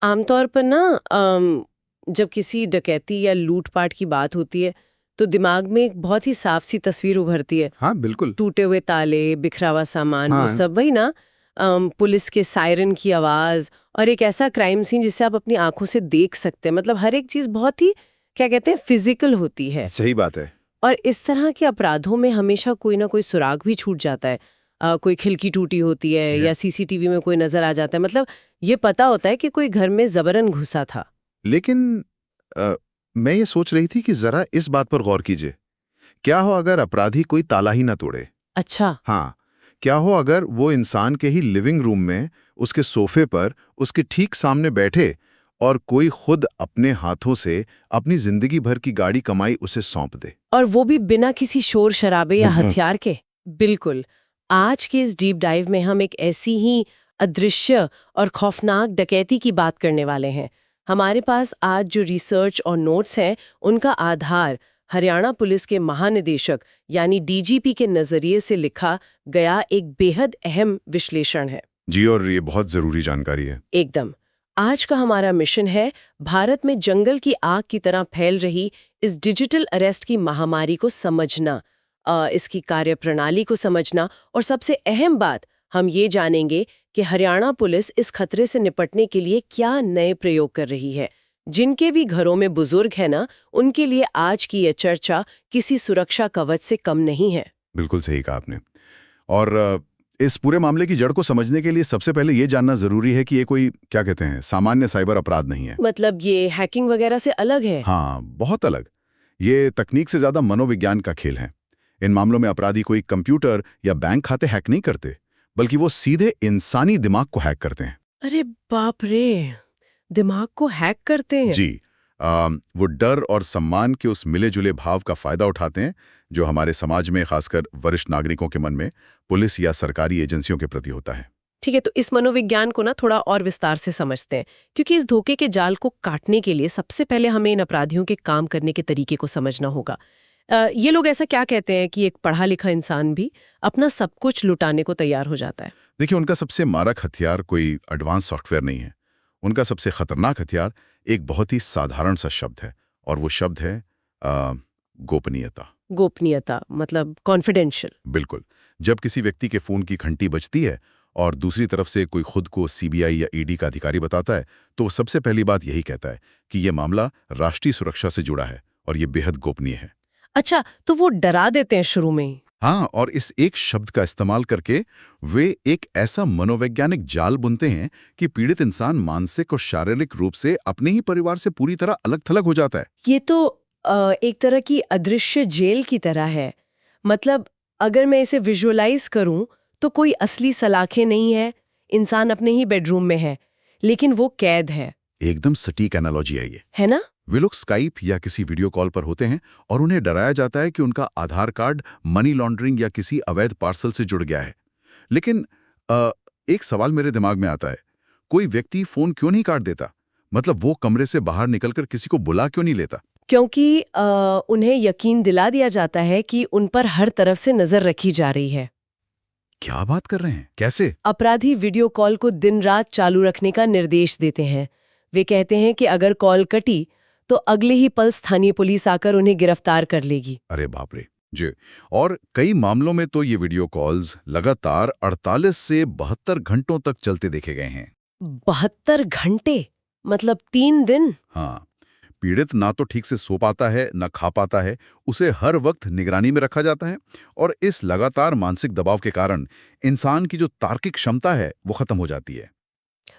आमतौर पर ना जब किसी डकैती या लूटपाट की बात होती है तो दिमाग में एक बहुत ही साफ सी तस्वीर उभरती है। हाँ बिल्कुल। टूटे हुए ताले, बिखरा हुआ सामान, वो हाँ। सब वही ना। पुलिस के सायरन की आवाज और एक ऐसा क्राइम सीन जिसे आप अपनी आंखों से देख सकते हैं। मतलब हर एक चीज बहुत ही, क्या कहते हैं, फिजिकल होती है। सही बात है। और इस तरह के अपराधों में हमेशा कोई ना कोई सुराग भी छूट जाता है। कोई खिड़की टूटी होती है या सीसीटीवी में कोई नजर आ जाता है। मतलब ये पता होता है कि कोई घर में जबरन घुसा था। लेकिन अ, मैं ये सोच रही थी कि जरा इस बात पर गौर कीजिए। क्या हो अगर अपराधी कोई ताला ही ना तोड़े? अच्छा। हाँ। क्या हो अगर वो इंसान के ही लिविंग रूम में, उसके सोफे पर, उसके ठीक सामने बैठे और कोई खुद अपने हाथों से अपनी जिंदगी भर की गाड़ी कमाई उसे सौंप दे। और वो भी बिना किसी शोर शराबे या हथियार के। बिल्कुल। आज के इस डीप डाइव में हम एक ऐसी ही अदृश्य और खौफनाक डकैती की बात करने वाले हैं। हमारे पास आज जो रिसर्च और नोट्स हैं, उनका आधार हरियाणा पुलिस के महानिदेशक यानी डीजीपी के नजरिए से लिखा गया एक बेहद अहम विश्लेषण है। जी, और ये बहुत जरूरी जानकारी है। एकदम। आज का हमारा मिशन है भारत में जंगल की आग की तरह फैल रही इस डिजिटल अरेस्ट की महामारी को समझना, इसकी कार्यप्रणाली को समझना, और सबसे अहम बात हम ये जानेंगे कि हरियाणा पुलिस इस खतरे से निपटने के लिए क्या नए प्रयोग कर रही है। जिनके भी घरों में बुजुर्ग है ना, उनके लिए आज की यह चर्चा किसी सुरक्षा कवच से कम नहीं है। बिल्कुल सही कहा आपने। और इस पूरे मामले की जड़ को समझने के लिए सबसे पहले ये जानना जरूरी है कि ये कोई, क्या कहते हैं, सामान्य साइबर अपराध नहीं है। मतलब ये हैकिंग वगैरह से अलग है। हाँ, बहुत अलग। ये तकनीक से ज्यादा मनोविज्ञान का खेल है। इन मामलों में अपराधी कोई कंप्यूटर या बैंक खाते हैक नहीं करते, बल्कि वो सीधे इंसानी दिमाग को हैक करते हैं। अरे बाप रे, दिमाग को हैक करते हैं। जी। वो डर और सम्मान के उस मिले जुले भाव का फायदा उठाते हैं जो हमारे समाज में, खासकर वरिष्ठ नागरिकों के मन में पुलिस या सरकारी एजेंसियों के प्रति होता है। ठीक है, तो इस मनोविज्ञान को ना थोड़ा और विस्तार से समझते हैं, क्योंकि इस धोखे के जाल को काटने के लिए सबसे पहले हमें इन अपराधियों के काम करने के तरीके को समझना होगा। ये लोग ऐसा क्या कहते हैं कि एक पढ़ा लिखा इंसान भी अपना सब कुछ लुटाने को तैयार हो जाता है? देखिए, उनका सबसे मारक हथियार कोई एडवांस सॉफ्टवेयर नहीं है। उनका सबसे खतरनाक हथियार एक बहुत ही साधारण सा शब्द है, और वो शब्द है गोपनीयता। गोपनीयता मतलब कॉन्फिडेंशियल। बिल्कुल। जब किसी व्यक्ति के फोन की घंटी बजती है और दूसरी तरफ से कोई खुद को सीबीआई या ईडी का अधिकारी बताता है, तो वो सबसे पहली बात यही कहता है कि ये मामला राष्ट्रीय सुरक्षा से जुड़ा है और ये बेहद गोपनीय है। अच्छा, तो वो डरा देते हैं शुरू में ही। हाँ, और इस एक शब्द का इस्तेमाल करके वे एक ऐसा मनोवैज्ञानिक जाल बुनते हैं कि पीड़ित इंसान मानसिक और शारीरिक रूप से अपने ही परिवार से पूरी तरह अलग थलग हो जाता है। ये तो एक तरह की अदृश्य जेल की तरह है। मतलब अगर मैं इसे विजुअलाइज करूं तो कोई असली सलाखें नहीं है, इंसान अपने ही बेडरूम में है, लेकिन वो कैद है। एकदम सटीक एनालॉजी है ना? वे लोग स्काइप या किसी वीडियो कॉल पर होते हैं और उन्हें डराया जाता है कि उनका आधार कार्ड मनी लॉन्ड्रिंग या किसी अवैध पार्सल से जुड़ गया है। लेकिन एक सवाल मेरे दिमाग में आता है, कोई व्यक्ति फोन क्यों नहीं काट देता? मतलब वो कमरे से बाहर निकलकर किसी को बुला क्यों नहीं लेता? क्योंकि उन्हें यकीन दिला दिया जाता है कि उन पर हर तरफ से नजर रखी जा रही है। क्या बात कर रहे हैं? कैसे? अपराधी वीडियो कॉल को दिन रात चालू रखने का निर्देश देते हैं। वे कहते हैं कि अगर कॉल कटी तो अगले ही पल स्थानीय पुलिस आकर उन्हें गिरफ्तार कर लेगी। अरे बाप रे। जी। और कई मामलों में तो ये वीडियो कॉल्स लगातार 48 से 72 घंटों तक चलते देखे गए हैं। 72 घंटे? मतलब 3 दिन? हाँ। पीड़ित ना तो ठीक से सो पाता है, ना खा पाता है, उसे हर वक्त निगरानी में रखा जाता है, और इस लगातार मानसिक दबाव के कारण इंसान की जो तार्किक क्षमता है वो खत्म हो जाती है।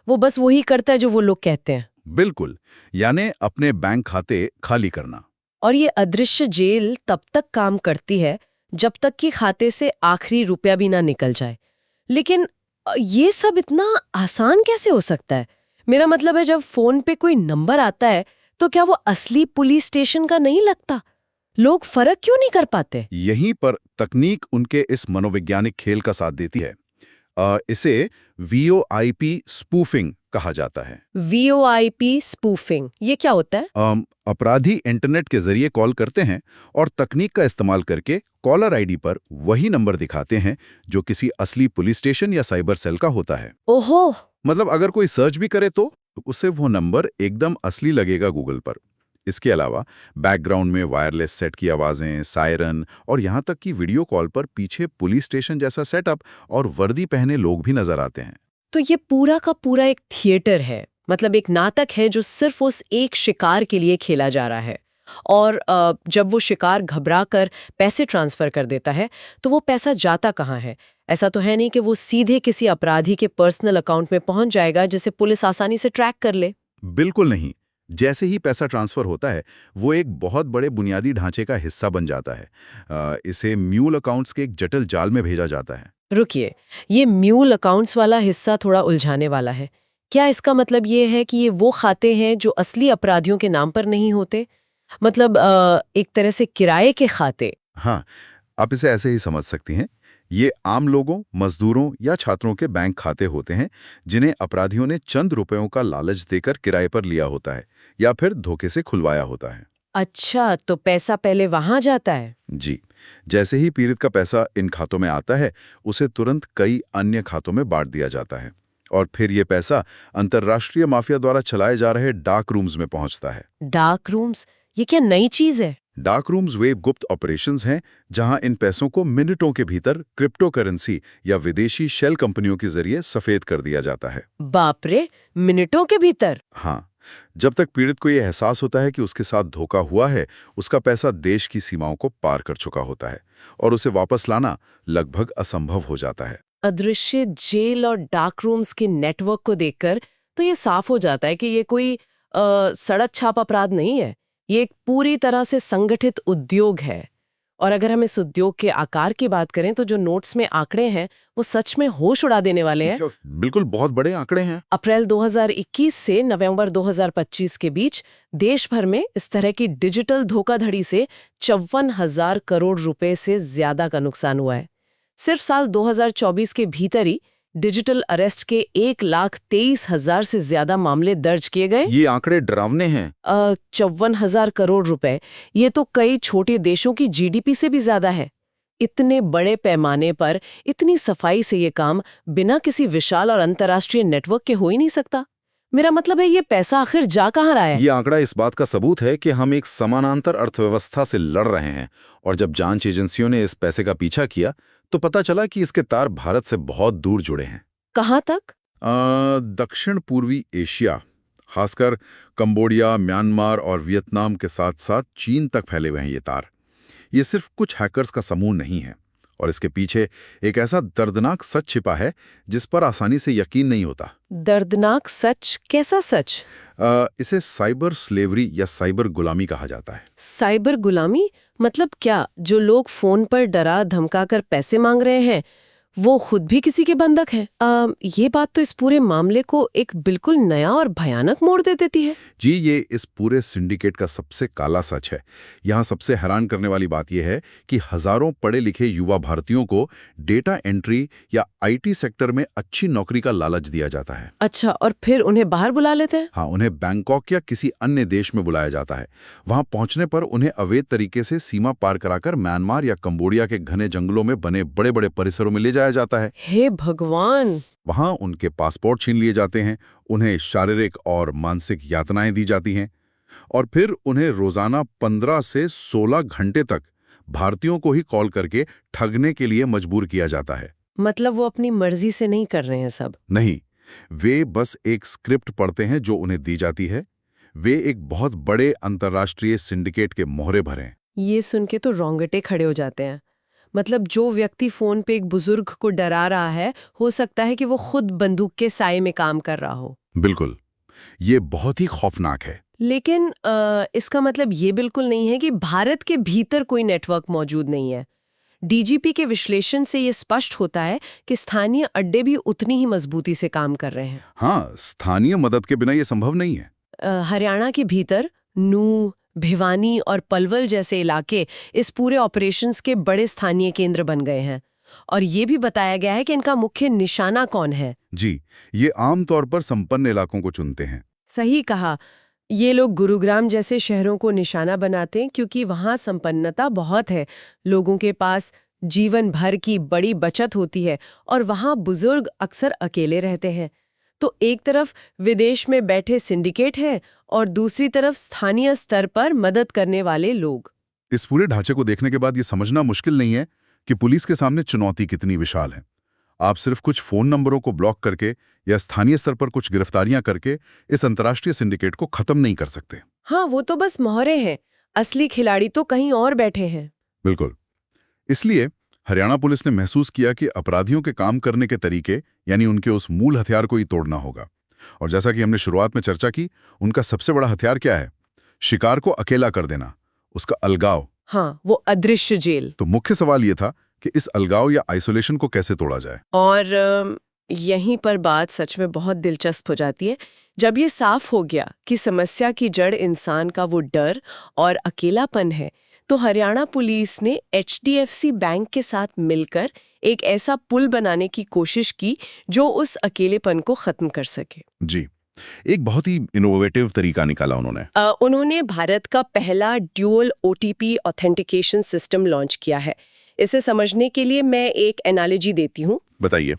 वो बस वही करता है जो वो लोग कहते हैं। बिल्कुल। यानी अपने बैंक खाते खाली करना। और ये अदृश्य जेल तब तक काम करती है जब तक कि खाते से आखिरी रुपया भी ना निकल जाए। लेकिन ये सब इतना आसान कैसे हो सकता है? मेरा मतलब है, जब फोन पे कोई नंबर आता है तो क्या वो असली पुलिस स्टेशन का नहीं लगता? लोग फर्क क्यों नहीं कर पाते? यहीं पर तकनीक उनके इस मनोवैज्ञानिक खेल का साथ देती है। इसे वीओआईपी स्पूफिंग कहा जाता है। VoIP स्पूफिंग, ये क्या होता है? अपराधी इंटरनेट के जरिए कॉल करते हैं और तकनीक का इस्तेमाल करके कॉलर आईडी पर वही नंबर दिखाते हैं जो किसी असली पुलिस स्टेशन या साइबर सेल का होता है। ओहो। मतलब अगर कोई सर्च भी करे तो तो उससे वो नंबर एकदम असली लगेगा गूगल पर। इसके अलावा बैकग्राउंड में वायरलेस सेट की आवाज़ें, सायरन और यहाँ तक कि वीडियो कॉल पर पीछे पुलिस स्टेशन जैसा सेटअप और वर्दी पहने लोग भी नजर आते हैं। तो ये पूरा का पूरा एक थिएटर है, मतलब एक नाटक है जो सिर्फ उस एक शिकार के लिए खेला जा रहा है। और जब वो शिकार घबरा कर पैसे ट्रांसफर कर देता है तो वो पैसा जाता कहाँ है? ऐसा तो है नहीं कि वो सीधे किसी अपराधी के पर्सनल अकाउंट में पहुंच जाएगा जिसे पुलिस आसानी से ट्रैक कर ले। बिल्कुल नहीं। जैसे ही पैसा ट्रांसफर होता है, वो एक बहुत बड़े बुनियादी ढांचे का हिस्सा बन जाता है। इसे म्यूल अकाउंट्स के एक जटिल जाल में भेजा जाता है। रुकिए, ये म्यूल अकाउंट्स वाला हिस्सा थोड़ा उलझाने वाला है। क्या इसका मतलब ये है कि ये वो खाते हैं जो असली अपराधियों के नाम पर नहीं होते? मतलब एक तरह से किराए के खाते। हाँ, आप इसे ऐसे ही समझ सकती हैं। ये आम लोगों, मजदूरों या छात्रों के बैंक खाते होते हैं, जिन्हें अपराधियों ने चंद रुपयों का लालच देकर किराए पर लिया होता है या फिर धोखे से खुलवाया होता है। अच्छा, तो पैसा पहले वहां जाता है? जी, जैसे ही पीड़ित का पैसा इन खातों में आता है, उसे तुरंत कई अन्य खातों में बांट दिया जाता है और फिर ये पैसा अंतर्राष्ट्रीय माफिया द्वारा चलाए जा रहे डार्क रूम्स में पहुंचता है। Dark rooms? ये क्या नई चीज है? डार्क रूम्स वे गुप्त ऑपरेशंस हैं जहां इन पैसों को मिनटों के भीतर क्रिप्टो करेंसी या विदेशी शेल कंपनियों के जरिए सफेद कर दिया जाता है। बाप रे, मिनटों के भीतर? हाँ, जब तक पीड़ित को यह एहसास होता है कि उसके साथ धोखा हुआ है, उसका पैसा देश की सीमाओं को पार कर चुका होता है और उसे वापस लाना लगभग असंभव हो जाता है। अदृश्य जेल और डार्क रूम्स के नेटवर्क को देखकर तो ये साफ हो जाता है कि ये कोई सड़क छाप अपराध नहीं है। ये एक पूरी तरह से संगठित उद्योग है। और अगर हम इस उद्योग के आकार की बात करें तो जो नोट्स में आंकड़े हैं वो सच में होश उड़ा देने वाले हैं। बिल्कुल, बहुत बड़े आंकड़े हैं। अप्रैल 2021 से नवंबर 2025 के बीच देश भर में इस तरह की डिजिटल धोखाधड़ी से 54,000 करोड़ रुपए से ज्यादा का नुकसान हुआ है। सिर्फ साल 2024 के भीतर ही डिजिटल अरेस्ट के 1,23,000 से ज्यादा मामले दर्ज किए गए। ये आंकड़े डरावने हैं। 54,000 करोड़ रुपए, ये तो कई छोटे देशों की जीडीपी से भी ज्यादा है। इतने बड़े पैमाने पर इतनी सफाई से ये काम बिना किसी विशाल और अंतर्राष्ट्रीय नेटवर्क के हो ही नहीं सकता। मेरा मतलब है ये पैसा आखिर जा कहाँ रहा है? ये आंकड़ा इस बात का सबूत है कि हम एक समानांतर अर्थव्यवस्था से लड़ रहे हैं और जब जांच एजेंसियों ने इस पैसे का पीछा किया तो पता चला कि इसके तार भारत से बहुत दूर जुड़े हैं। कहाँ तक? दक्षिण पूर्वी एशिया, खासकर कंबोडिया, म्यांमार और वियतनाम के साथ साथ चीन तक फैले हुए हैं ये तार। ये सिर्फ कुछ हैकर्स का समूह नहीं है और इसके पीछे एक ऐसा दर्दनाक सच छिपा है जिस पर आसानी से यकीन नहीं होता। दर्दनाक सच? कैसा सच? इसे साइबर स्लेवरी या साइबर गुलामी कहा जाता है। साइबर गुलामी? मतलब क्या, जो लोग फोन पर डरा धमकाकर पैसे मांग रहे हैं वो खुद भी किसी के बंधक हैं? ये बात तो इस पूरे मामले को एक बिल्कुल नया और भयानक मोड़ दे देती है। जी, ये इस पूरे सिंडिकेट का सबसे काला सच है। यहाँ सबसे हैरान करने वाली बात यह है कि हजारों पढ़े लिखे युवा भारतीयों को डेटा एंट्री या आईटी सेक्टर में अच्छी नौकरी का लालच दिया जाता है। अच्छा, और फिर उन्हें बाहर बुला लेते हैं? हाँ, उन्हें बैंकॉक या किसी अन्य देश में बुलाया जाता है। वहां पहुंचने पर उन्हें अवैध तरीके से सीमा पार कराकर म्यांमार या कंबोडिया के घने जंगलों में बने बड़े बड़े परिसरों में ले जाया जाता है। हे भगवान! वहां उनके पासपोर्ट छीन लिए जाते हैं, उन्हें शारीरिक और मानसिक यातनाएं दी जाती हैं और फिर उन्हें रोजाना 15 से 16 घंटे तक भारतीयों को ही कॉल करके ठगने के लिए मजबूर किया जाता है। मतलब वो अपनी मर्जी से नहीं कर रहे हैं सब? नहीं, वे बस एक स्क्रिप्ट पढ़ते हैं जो उन्हें दी जाती है। वे एक बहुत बड़े अंतर्राष्ट्रीय सिंडिकेट के मोहरे भरें। ये सुन के तो रोंगटे खड़े हो जाते हैं। मतलब जो व्यक्ति फोन पे एक बुजुर्ग को डरा रहा है, हो सकता है कि वो खुद बंदूक के साए में काम कर रहा हो। बिल्कुल, ये बहुत ही खौफनाक है। लेकिन इसका मतलब ये बिल्कुल नहीं है कि भारत के भीतर कोई नेटवर्क मौजूद नहीं है। डीजीपी के विश्लेषण से ये स्पष्ट होता है कि स्थानीय अड्डे भी उतनी ही मजबूती से काम कर रहे हैं। हाँ, स्थानीय मदद के बिना ये संभव नहीं है। हरियाणा के भीतर नूह, भिवानी और पलवल जैसे इलाके इस पूरे ऑपरेशंस के बड़े स्थानीय केंद्र बन गए हैं। और ये भी बताया गया है कि इनका मुख्य निशाना कौन है। जी, ये आमतौर पर संपन्न इलाकों को चुनते हैं। सही कहा, ये लोग गुरुग्राम जैसे शहरों को निशाना बनाते हैं क्योंकि वहाँ संपन्नता बहुत है, लोगों के पास जीवन भर की बड़ी बचत होती है और वहाँ बुजुर्ग अक्सर अकेले रहते हैं। तो एक तरफ विदेश में बैठे सिंडिकेट है और दूसरी तरफ स्थानीय स्तर पर मदद करने वाले लोग। इस पूरे ढांचे को देखने के बाद ये समझना मुश्किल नहीं है कि पुलिस के सामने चुनौती कितनी विशाल है। आप सिर्फ कुछ फोन नंबरों को ब्लॉक करके या स्थानीय स्तर पर कुछ गिरफ्तारियां करके इस अंतर्राष्ट्रीय सिंडिकेट को खत्म नहीं कर सकते। हाँ, वो तो बस मोहरे हैं, असली खिलाड़ी तो कहीं और बैठे हैं। बिल्कुल। इसलिए हरियाणा पुलिस ने महसूस किया कि अपराधियों के काम करने के तरीके, यानी उनके उस मूल हथियार को ही तोड़ना होगा। और जैसा कि हमने शुरुआत में चर्चा की, उनका सबसे बड़ा हथियार क्या है? शिकार को अकेला कर देना, उसका अलगाव। हाँ, वो अदृश्य जेल। तो मुख्य सवाल ये था कि इस अलगाव या आइसोलेशन को कैसे तोड़ा जाए। और यहीं पर बात सच में बहुत दिलचस्प हो जाती है। जब ये साफ हो गया कि समस्या की जड़ इंसान का वो डर और अकेलापन है, तो हरियाणा पुलिस ने HDFC बैंक के साथ मिलकर एक ऐसा पुल बनाने की कोशिश की जो उस अकेलेपन को खत्म कर सके। जी, एक बहुत ही इनोवेटिव तरीका निकाला उन्होंने। उन्होंने भारत का पहला dual OTP authentication system launch किया है। इसे समझने के लिए मैं एक एनालॉजी देती हूँ। बताइए।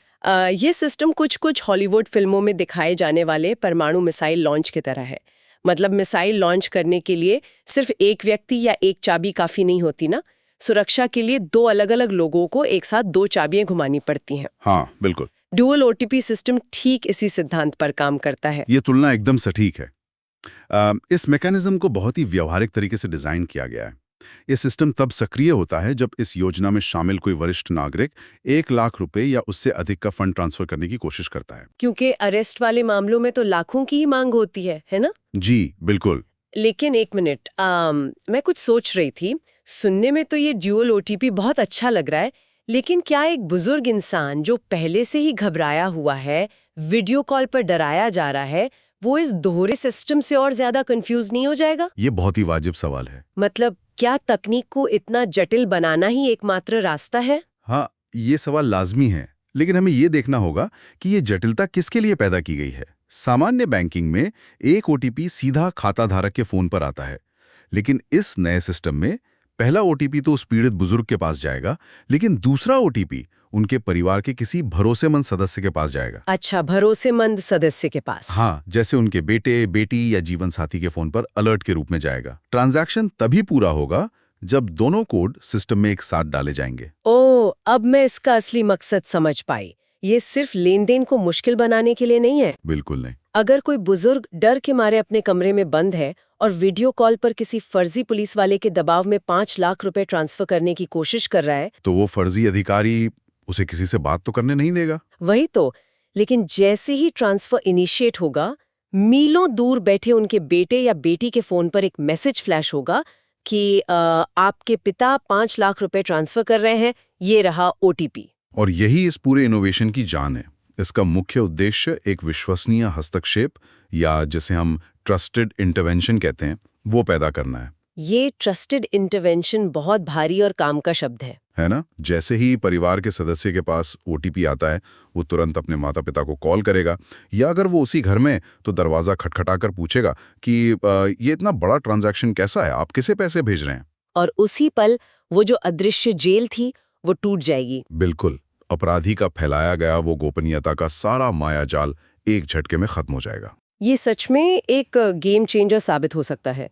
ये सिस्टम कुछ हॉलीवुड फिल्मों में दिखाए जाने वाले परमाणु मिसाइल लॉन्च की तरह है। मतलब मिसाइल लॉन्च करने के लिए सिर्फ एक व्यक्ति या एक चाबी काफी नहीं होती ना, सुरक्षा के लिए दो अलग-अलग लोगों को एक साथ दो चाबियां घुमानी पड़ती हैं। हाँ, बिल्कुल। ड्यूअल OTP सिस्टम ठीक इसी सिद्धांत पर काम करता है। ये तुलना एकदम सटीक है। इस मैकेनिज्म को बहुत ही व्यावहारिक तरीके से डिजाइन किया गया है। ये सिस्टम तब सक्रिय होता है जब इस योजना में शामिल कोई वरिष्ठ नागरिक 1 लाख रुपए या उससे अधिक का फंड ट्रांसफर करने की कोशिश करता है। क्योंकि अरेस्ट वाले मामलों में तो लाखों की ही मांग होती है ना? जी, बिल्कुल। लेकिन एक मिनट, मैं कुछ सोच रही थी। सुनने में तो ये ड्यूअल OTP बहुत अच्छा लग रहा है, लेकिन क्या एक बुजुर्ग इंसान जो पहले से ही घबराया हुआ है, वीडियो कॉल पर डराया जा रहा है, वो इस दोहरे सिस्टम से और ज्यादा कंफ्यूज नहीं हो जाएगा? ये बहुत ही वाजिब सवाल है। मतलब क्या तकनीक को इतना जटिल बनाना ही एकमात्र रास्ता है? हाँ, ये सवाल लाजमी है, लेकिन हमें ये देखना होगा कि ये जटिलता किसके लिए पैदा की गई है। सामान्य बैंकिंग में एक OTP सीधा खाता धारक के फोन पर आता है, लेकिन इस नए सिस्टम में पहला OTP तो उस पीड़ित बुजुर्ग के पास जाएगा, लेकिन दूसरा OTP उनके परिवार के किसी भरोसेमंद सदस्य के पास जाएगा। अच्छा, भरोसेमंद सदस्य के पास। हाँ, जैसे उनके बेटे, बेटी या जीवन साथी के फोन पर अलर्ट के रूप में जाएगा। ट्रांजैक्शन तभी पूरा होगा जब दोनों कोड सिस्टम में एक साथ डाले जाएंगे। ओह, अब मैं इसका असली मकसद समझ पाई। ये सिर्फ लेन देन को मुश्किल बनाने के लिए नहीं है। बिल्कुल नहीं। अगर कोई बुजुर्ग डर के मारे अपने कमरे में बंद है और वीडियो कॉल पर किसी फर्जी पुलिस वाले के दबाव में 5 लाख रुपए ट्रांसफर करने की कोशिश कर रहा है, तो वो फर्जी अधिकारी उसे किसी से बात तो करने नहीं देगा। वही तो। लेकिन जैसे ही ट्रांसफर इनिशिएट होगा, मीलों दूर बैठे उनके बेटे या बेटी के फोन पर एक मैसेज फ्लैश होगा कि आपके पिता 5 लाख रुपए ट्रांसफर कर रहे हैं, ये रहा OTP। और यही इस पूरे इनोवेशन की जान है। इसका मुख्य उद्देश्य एक विश्वसनीय हस्तक्षेप, या जिसे हम ट्रस्टेड इंटरवेंशन कहते हैं, वो पैदा करना है। ये ट्रस्टेड इंटरवेंशन बहुत भारी और काम का शब्द है ना? जैसे ही परिवार के सदस्य के पास OTP आता है, वो तुरंत अपने माता पिता को कॉल करेगा, या अगर वो उसी घर में तो दरवाजा खटखटाकर पूछेगा कि ये इतना बड़ा ट्रांजैक्शन कैसा है, आप किसे पैसे भेज रहे हैं। और उसी पल वो जो अदृश्य जेल थी वो टूट जाएगी। बिल्कुल। अपराधी का फैलाया गया वो गोपनीयता का सारा मायाजाल एक झटके में खत्म हो जाएगा। ये सच में एक गेम चेंजर साबित हो सकता है।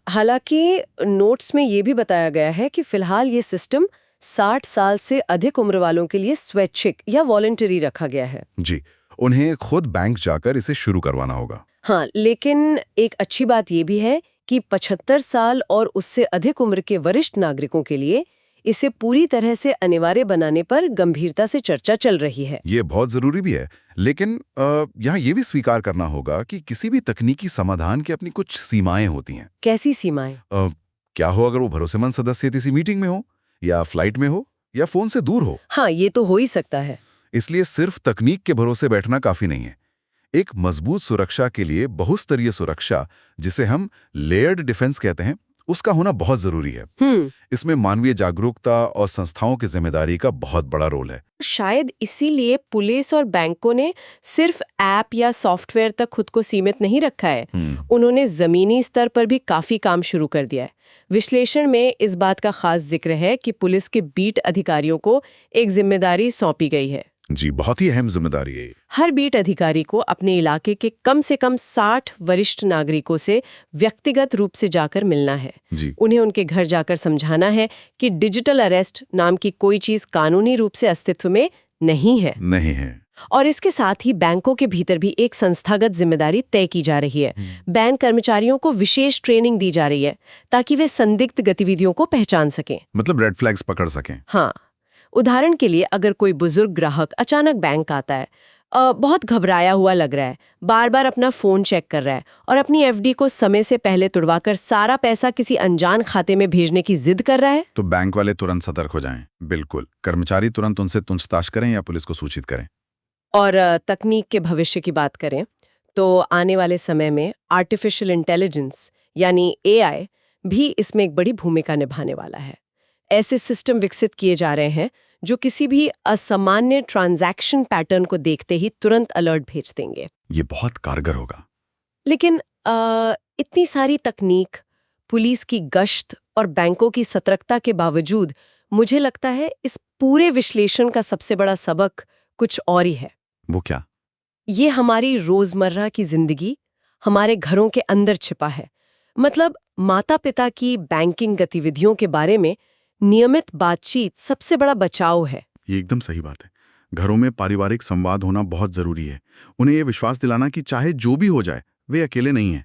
हालांकि नोट्स में ये भी बताया गया है कि फिलहाल ये सिस्टम 60 साल से अधिक उम्र वालों के लिए स्वैच्छिक या वॉलंटरी रखा गया है। जी, उन्हें खुद बैंक जाकर इसे शुरू करवाना होगा। हाँ, लेकिन एक अच्छी बात ये भी है कि 75 साल और उससे अधिक उम्र के वरिष्ठ नागरिकों के लिए इसे पूरी तरह से अनिवार्य बनाने पर गंभीरता से चर्चा चल रही है। ये बहुत जरूरी भी है, लेकिन यहाँ ये भी स्वीकार करना होगा कि किसी भी तकनीकी समाधान की अपनी कुछ सीमाएं होती हैं। कैसी सीमाएं? क्या हो अगर वो भरोसेमंद सदस्य किसी मीटिंग में हो, या फ्लाइट में हो, या फोन से दूर हो। हाँ, ये तो हो ही सकता है। इसलिए सिर्फ तकनीक के भरोसे बैठना काफी नहीं है। एक मजबूत सुरक्षा के लिए बहुस्तरीय सुरक्षा, जिसे हम लेयर्ड डिफेंस कहते हैं, उसका होना बहुत जरूरी है। इसमें मानवीय जागरूकता और संस्थाओं की जिम्मेदारी का बहुत बड़ा रोल है। शायद इसीलिए पुलिस और बैंकों ने सिर्फ ऐप या सॉफ्टवेयर तक खुद को सीमित नहीं रखा है। उन्होंने जमीनी स्तर पर भी काफी काम शुरू कर दिया है। विश्लेषण में इस बात का खास जिक्र है कि पुलिस के बीट अधिकारियों को एक जिम्मेदारी सौंपी गई है। जी, बहुत ही अहम जिम्मेदारी है ये। हर बीट अधिकारी को अपने इलाके के कम से कम 60 वरिष्ठ नागरिकों से व्यक्तिगत रूप से जाकर मिलना है। जी। उन्हें उनके घर जाकर समझाना है कि डिजिटल अरेस्ट नाम की कोई चीज कानूनी रूप से अस्तित्व में नहीं है। नहीं है। और इसके साथ ही बैंकों के भीतर भी एक संस्थागत जिम्मेदारी तय की जा रही है। बैंक कर्मचारियों को विशेष ट्रेनिंग दी जा रही है ताकि वे संदिग्ध गतिविधियों को पहचान सकें। मतलब रेड फ्लैग्स पकड़ सकें। हाँ, उदाहरण के लिए अगर कोई बुजुर्ग ग्राहक अचानक बैंक आता है, बहुत घबराया हुआ लग रहा है, बार बार अपना फोन चेक कर रहा है और अपनी एफडी को समय से पहले तुड़वाकर सारा पैसा किसी अनजान खाते में भेजने की जिद कर रहा है, तो बैंक वाले तुरंत सतर्क हो जाएं। बिल्कुल, कर्मचारी तुरंत उनसे पूछताछ करें या पुलिस को सूचित करें। और तकनीक के भविष्य की बात करें तो आने वाले समय में आर्टिफिशियल इंटेलिजेंस यानी एआई भी इसमें एक बड़ी भूमिका निभाने वाला है। ऐसे सिस्टम विकसित किए जा रहे हैं जो किसी भी असामान्य ट्रांजैक्शन पैटर्न को देखते ही तुरंत अलर्ट भेज देंगे। ये बहुत कारगर होगा। लेकिन इतनी सारी तकनीक, पुलिस की गश्त और बैंकों की सतर्कता के बावजूद मुझे लगता है इस पूरे विश्लेषण का सबसे बड़ा सबक कुछ और ही है। वो क्या? ये हमारी रोजमर्रा की जिंदगी, हमारे घरों के अंदर छिपा है। मतलब माता पिता की बैंकिंग गतिविधियों के बारे में नियमित बातचीत सबसे बड़ा बचाव है। ये एकदम सही बात है। घरों में पारिवारिक संवाद होना बहुत जरूरी है। उन्हें ये विश्वास दिलाना कि चाहे जो भी हो जाए वे अकेले नहीं हैं,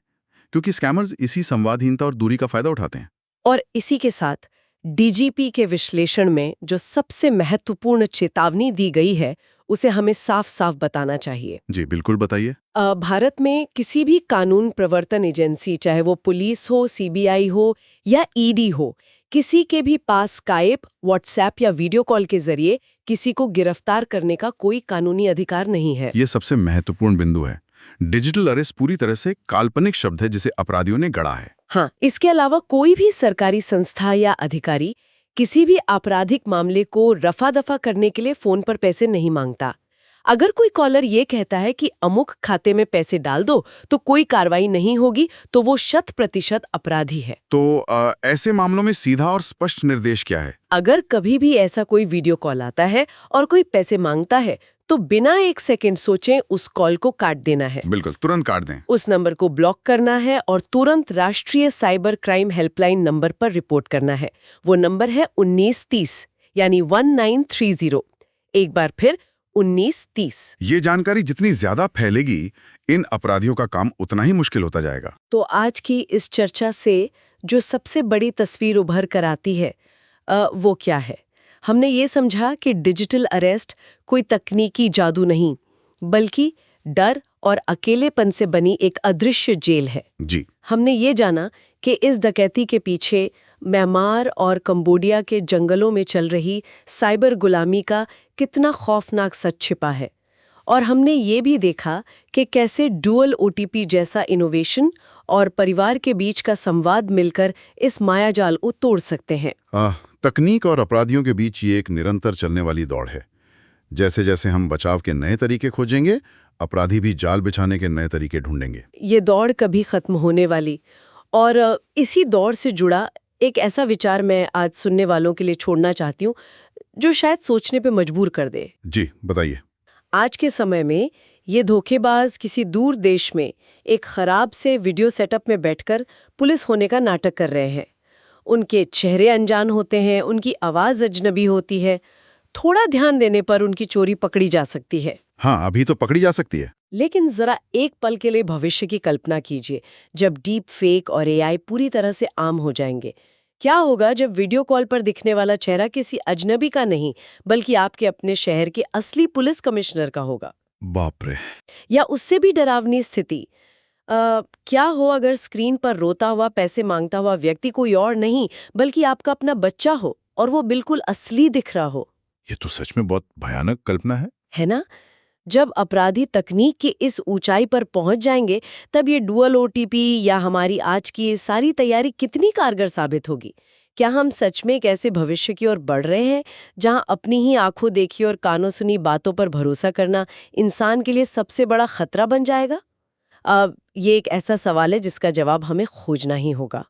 क्योंकि स्कैमर्स इसी संवादहीनता और दूरी का फायदा उठाते हैं। और इसी के साथ डीजीपी के विश्लेषण में जो सबसे महत्वपूर्ण चेतावनी दी गई है उसे हमें साफ साफ बताना चाहिए। जी बिल्कुल, बताइए। भारत में किसी भी कानून प्रवर्तन एजेंसी, चाहे वो पुलिस हो, सीबीआई हो या ईडी हो, किसी के भी पास स्काइप, व्हाट्सएप या वीडियो कॉल के जरिए किसी को गिरफ्तार करने का कोई कानूनी अधिकार नहीं है। ये सबसे महत्वपूर्ण बिंदु है। डिजिटल अरेस्ट पूरी तरह से काल्पनिक शब्द है जिसे अपराधियों ने गढ़ा है। हाँ, इसके अलावा कोई भी सरकारी संस्था या अधिकारी किसी भी आपराधिक मामले को रफा दफा करने के लिए फोन पर पैसे नहीं मांगता। अगर कोई कॉलर ये कहता है कि अमुक खाते में पैसे डाल दो तो कोई कार्रवाई नहीं होगी, तो वो 100% अपराधी है। तो ऐसे मामलों में सीधा और स्पष्ट निर्देश क्या है? अगर कभी भी ऐसा कोई वीडियो कॉल आता है और कोई पैसे मांगता है तो बिना एक सेकंड सोचे उस कॉल को काट देना है। बिल्कुल, तुरंत काट दें। उस नंबर को ब्लॉक करना है और तुरंत राष्ट्रीय साइबर क्राइम हेल्पलाइन नंबर पर रिपोर्ट करना है। वो नंबर है 1930 यानी 1930। एक बार फिर 1930। ये जानकारी जितनी ज्यादा फैलेगी, इन अपराधियों का काम उतना ही मुश्किल होता जाएगा। तो आज की इस चर्चा से जो सबसे बड़ी तस्वीर उभर कर आती है वो क्या है? हमने ये समझा कि डिजिटल अरेस्ट कोई तकनीकी जादू नहीं, बल्कि डर और अकेलेपन से बनी एक अदृश्य जेल है। जी। हमने ये जाना कि इस डकैती के पीछे म्यांमार और कंबोडिया के जंगलों में चल रही साइबर गुलामी का कितना खौफनाक सच छिपा है। और हमने ये भी देखा कि कैसे डुअल ओटीपी जैसा इनोवेशन और परिवार के बीच का संवाद मिलकर इस मायाजाल को तोड़ सकते हैं। तकनीक और अपराधियों के बीच ये एक निरंतर चलने वाली दौड़ है। जैसे जैसे हम बचाव के नए तरीके खोजेंगे, अपराधी भी जाल बिछाने के नए तरीके ढूंढेंगे। ये दौड़ कभी खत्म होने वाली। और इसी दौड़ से जुड़ा एक ऐसा विचार मैं आज सुनने वालों के लिए छोड़ना चाहती हूँ जो शायद सोचने पे मजबूर कर दे। जी बताइए। आज के समय में ये धोखेबाज किसी दूर देश में एक खराब से वीडियो सेटअप में बैठकर पुलिस होने का नाटक कर रहे हैं। उनके चेहरे अनजान होते हैं, उनकी आवाज अजनबी होती है। थोड़ा ध्यान देने पर उनकी चोरी पकड़ी जा सकती है। हाँ, अभी तो पकड़ी जा सकती है। लेकिन जरा एक पल के लिए भविष्य की कल्पना कीजिए, जब डीप फेक और एआई पूरी तरह से आम हो जाएंगे। क्या होगा जब वीडियो कॉल पर दिखने वाला चेहरा किसी अजनबी का नहीं, बल्कि आपके अपने शहर के असली पुलिस कमिश्नर का होगा? बाप रे। या उससे भी डरावनी स्थिति, क्या हो अगर स्क्रीन पर रोता हुआ, पैसे मांगता हुआ व्यक्ति कोई और नहीं बल्कि आपका अपना बच्चा हो और वो बिल्कुल असली दिख रहा हो? ये तो सच में बहुत भयानक कल्पना है ना? जब अपराधी तकनीक की इस ऊंचाई पर पहुंच जाएंगे, तब ये डुअल ओटीपी या हमारी आज की सारी तैयारी कितनी कारगर साबित होगी? क्या हम सच में एक ऐसे भविष्य की ओर बढ़ रहे हैं जहां अपनी ही आंखों देखी और कानों सुनी बातों पर भरोसा करना इंसान के लिए सबसे बड़ा खतरा बन जाएगा? ये एक ऐसा सवाल है जिसका जवाब हमें खोजना ही होगा।